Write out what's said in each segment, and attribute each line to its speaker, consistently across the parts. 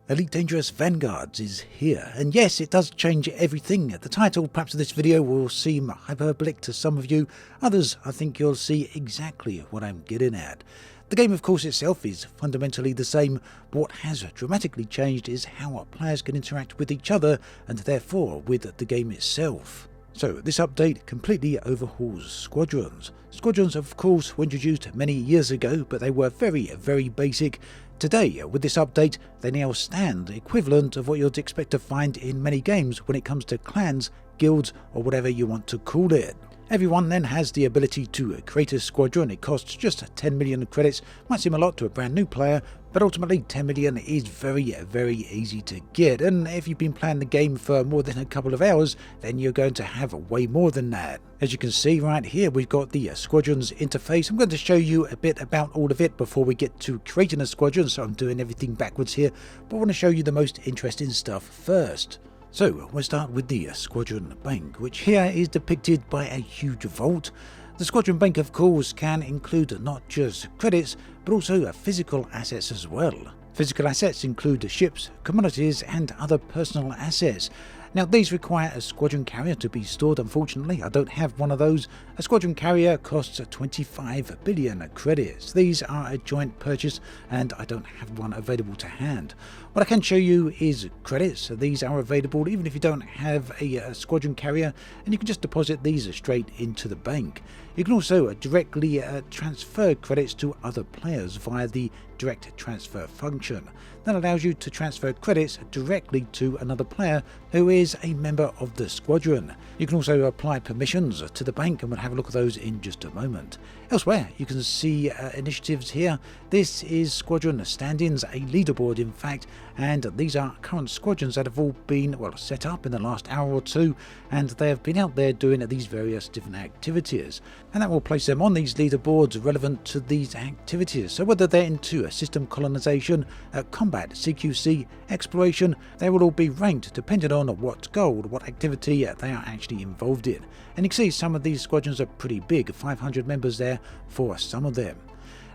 Speaker 1: Elite Dangerous Vanguards is here, and yes, it does change everything. The title perhaps of this video will seem hyperbolic to some of you, others I think you'll see exactly what I'm getting at. The game of course itself is fundamentally the same, but what has dramatically changed is how our players can interact with each other and therefore with the game itself. So this update completely overhauls Squadrons. Squadrons of course were introduced many years ago, but they were very basic. Today, with this update, they now stand equivalent of what you'd expect to find in many games when it comes to clans, guilds, or whatever you want to call it. Everyone then has the ability to create a squadron. It costs just 10 million credits. Might seem a lot to a brand new player, but ultimately 10 million is very easy to get, and if you've been playing the game for more than a couple of hours, then you're going to have way more than that. As you can see right here, we've got the Squadrons interface. I'm going to show you a bit about all of it before we get to creating a squadron, so I'm doing everything backwards here, but I want to show you the most interesting stuff first. So we'll start with the Squadron Bank, which here is depicted by a huge vault. The Squadron Bank of course can include not just credits, but also physical assets as well. Physical assets include ships, commodities and other personal assets. Now these require a squadron carrier to be stored. Unfortunately I don't have one of those. A squadron carrier costs 25 billion credits. These are a joint purchase and I don't have one available to hand. What I can show you is credits. These are available even if you don't have a squadron carrier, and you can just deposit these straight into the bank. You can also directly transfer credits to other players via the direct transfer function. That allows you to transfer credits directly to another player who is a member of the squadron. You can also apply permissions to the bank, and we'll have a look at those in just a moment. Elsewhere you can see initiatives here. This is squadron stand-ins, a leaderboard in fact, and these are current squadrons that have all been set up in the last hour or two, and they have been out there doing these various different activities, and that will place them on these leaderboards relevant to these activities. So whether they're into system colonization, combat, CQC, exploration, they will all be ranked depending on what goal, what activity they are actually involved in. And you can see some of these squadrons are pretty big, 500 members there for some of them.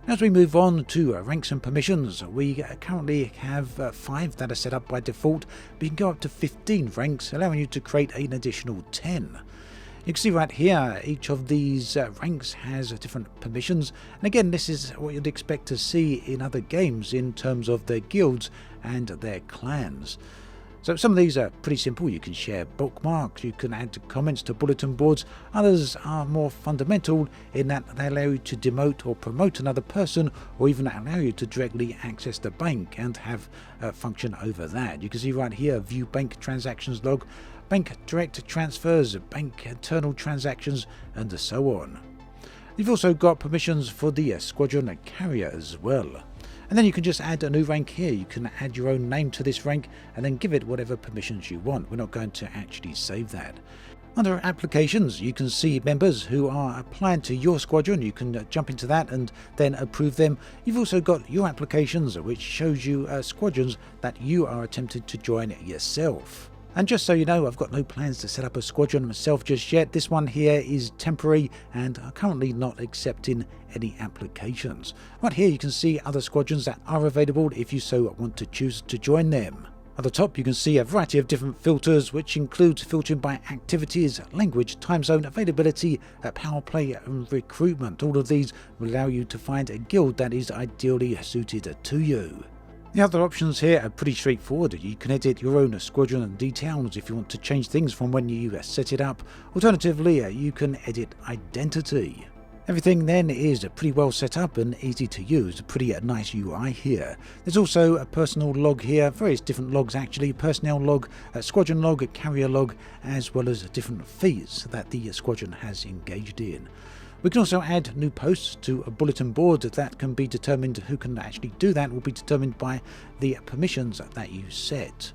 Speaker 1: As we move on to ranks and permissions, we currently have 5 that are set up by default, but you can go up to 15 ranks, allowing you to create an additional 10. You can see right here, each of these ranks has different permissions, and again this is what you'd expect to see in other games in terms of their guilds and their clans. So some of these are pretty simple. You can share bookmarks, you can add comments to bulletin boards. Others are more fundamental in that they allow you to demote or promote another person, or even allow you to directly access the bank and have a function over that. You can see right here, view bank transactions log, bank direct transfers, bank internal transactions, and so on. You've also got permissions for the squadron carrier as well. And then you can just add a new rank here. You can add your own name to this rank and then give it whatever permissions you want. We're not going to actually save that. Under applications, you can see members who are applied to your squadron. You can jump into that and then approve them. You've also got your applications, which shows you squadrons that you are attempting to join yourself. And just so you know, I've got no plans to set up a squadron myself just yet. This one here is temporary and I'm currently not accepting any applications. Right here you can see other squadrons that are available if you so want to choose to join them. At the top you can see a variety of different filters, which includes filtering by activities, language, time zone, availability, power play and recruitment. All of these will allow you to find a guild that is ideally suited to you. The other options here are pretty straightforward. You can edit your own squadron and details if you want to change things from when you set it up. Alternatively, you can edit identity. Everything then is pretty well set up and easy to use, a pretty nice UI here. There's also a personal log here, various different logs actually, personnel log, squadron log, carrier log, as well as different feats that the squadron has engaged in. We can also add new posts to a bulletin board. That can be determined, who can actually do that will be determined by the permissions that you set.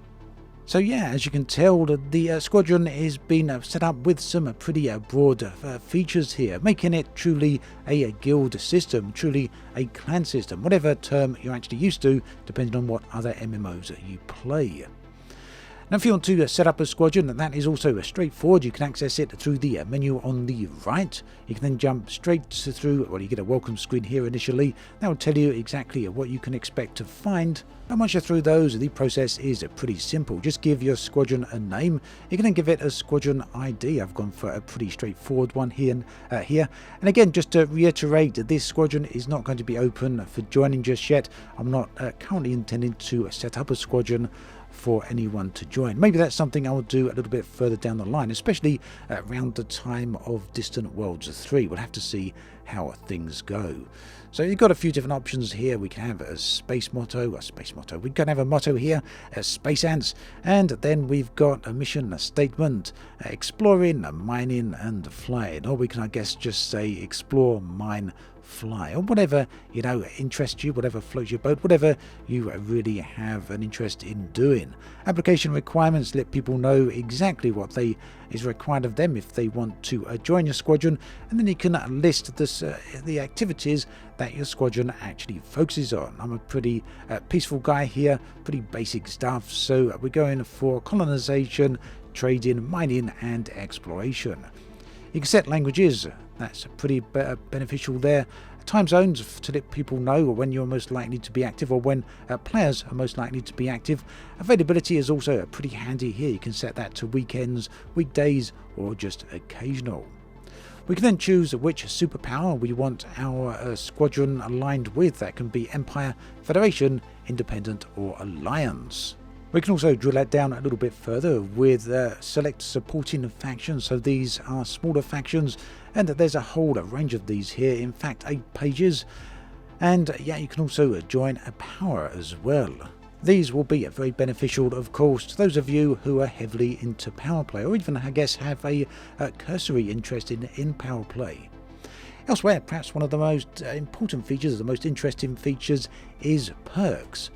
Speaker 1: So yeah, as you can tell, the squadron is being set up with some pretty broad features here, making it truly a guild system, truly a clan system, whatever term you're actually used to, depending on what other MMOs you play. Now if you want to set up a squadron, that is also straightforward. You can access it through the menu on the right. You can then jump straight through, well, you get a welcome screen here initially. That will tell you exactly what you can expect to find. And once you're through those, the process is pretty simple. Just give your squadron a name. You can then give it a squadron ID. I've gone for a pretty straightforward one here. And again, just to reiterate, this squadron is not going to be open for joining just yet. I'm not currently intending to set up a squadron for anyone to join. Maybe that's something I will do a little bit further down the line, especially around the time of Distant Worlds 3. We'll have to see how things go. So you've got a few different options here. We can have a space motto. We can have a motto here, space ants, and then we've got a mission, a statement, exploring, mining, and flying. Or we can, I guess, just say explore, mine, fly, or whatever interests you, whatever floats your boat, whatever you really have an interest in doing. Application requirements let people know exactly what is required of them if they want to join your squadron, and then you can list the activities that your squadron actually focuses on. I'm a pretty peaceful guy here, pretty basic stuff, so we're going for colonization, trading, mining, and exploration. You can set languages. That's pretty beneficial there. Time zones to let people know when you're most likely to be active, or when players are most likely to be active. Availability is also pretty handy here. You can set that to weekends, weekdays, or just occasional. We can then choose which superpower we want our squadron aligned with. That can be Empire, Federation, Independent, or Alliance. We can also drill that down a little bit further with select supporting factions. So these are smaller factions, and there's a whole range of these here. In fact, 8 pages. And yeah, you can also join a power as well. These will be very beneficial, of course, to those of you who are heavily into power play, or even, I guess, have a cursory interest in power play. Elsewhere, perhaps one of the most important features, the most interesting features, is perks.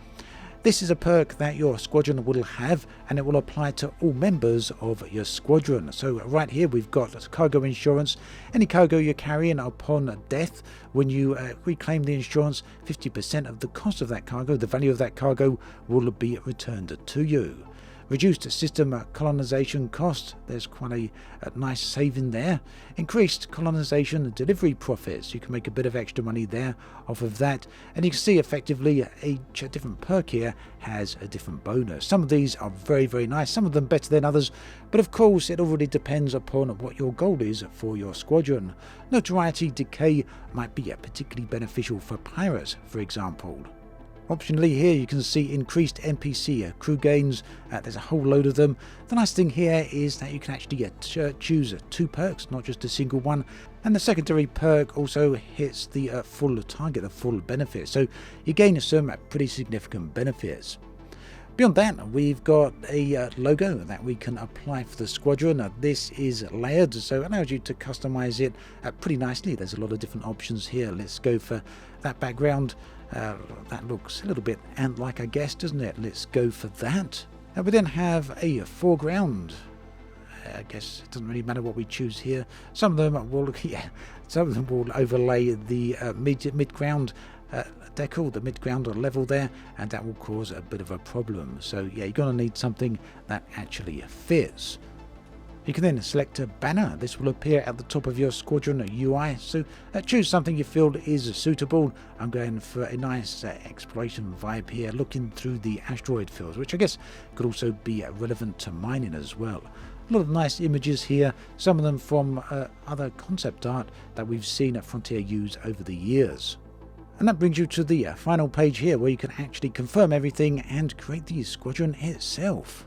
Speaker 1: This is a perk that your squadron will have, and it will apply to all members of your squadron. So right here we've got cargo insurance. Any cargo you're carrying upon death, when you reclaim the insurance, 50% of the cost of that cargo, the value of that cargo, will be returned to you. Reduced system colonization cost, there's quite a nice saving there. Increased colonization delivery profits, you can make a bit of extra money there off of that. And you can see effectively each different perk here has a different bonus. Some of these are very, very nice, some of them better than others, but of course it already depends upon what your goal is for your squadron. Notoriety decay might be particularly beneficial for pirates, for example. Optionally here you can see increased NPC crew gains. There's a whole load of them. The nice thing here is that you can actually choose 2 perks, not just a single one, and the secondary perk also hits the full target, the full benefit, so you gain some pretty significant benefits. Beyond that, we've got a logo that we can apply for the squadron. This is layered, so it allows you to customize it pretty nicely. There's a lot of different options here. Let's go for that background. That looks a little bit ant-like, I guess, doesn't it? Let's go for that. We then have a foreground. I guess it doesn't really matter what we choose here. Some of them will, some of them will overlay the mid-ground decor, the mid-ground level there, and that will cause a bit of a problem. So yeah, you're going to need something that actually fits. You can then select a banner. This will appear at the top of your squadron UI. So choose something you feel is suitable. I'm going for a nice exploration vibe here, looking through the asteroid fields, which I guess could also be relevant to mining as well. A lot of nice images here, some of them from other concept art that we've seen at Frontier use over the years. And that brings you to the final page here, where you can actually confirm everything and create the squadron itself.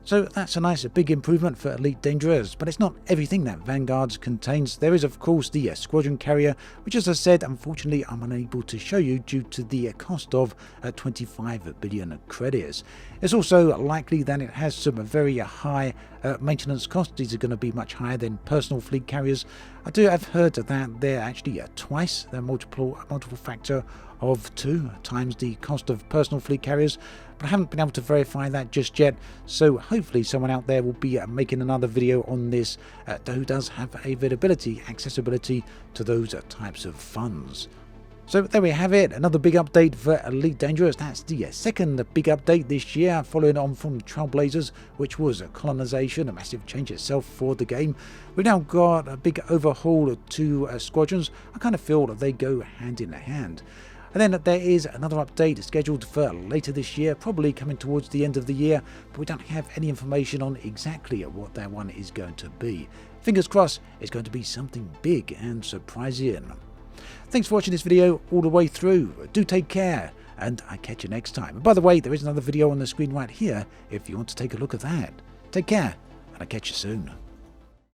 Speaker 1: So that's a nice big improvement for Elite Dangerous, but it's not everything that Vanguards contains. There is of course the squadron carrier, which, as I said, unfortunately I'm unable to show you due to the cost of 25 billion credits. It's also likely that it has some very high maintenance costs. These are going to be much higher than personal fleet carriers. I've heard that they're actually twice, they're multiple factor of 2 times the cost of personal fleet carriers, but I haven't been able to verify that just yet, so hopefully someone out there will be making another video on this who does have availability, accessibility to those types of funds. So there we have it, another big update for Elite Dangerous. That's the second big update this year, following on from Trailblazers, which was a colonization, a massive change itself for the game. We've now got a big overhaul to Squadrons. I kind of feel that they go hand in hand. And then there is another update scheduled for later this year, probably coming towards the end of the year, but we don't have any information on exactly what that one is going to be. Fingers crossed it's going to be something big and surprising. Thanks for watching this video all the way through. Do take care, and I'll catch you next time. And by the way, there is another video on the screen right here if you want to take a look at that. Take care, and I'll catch you soon.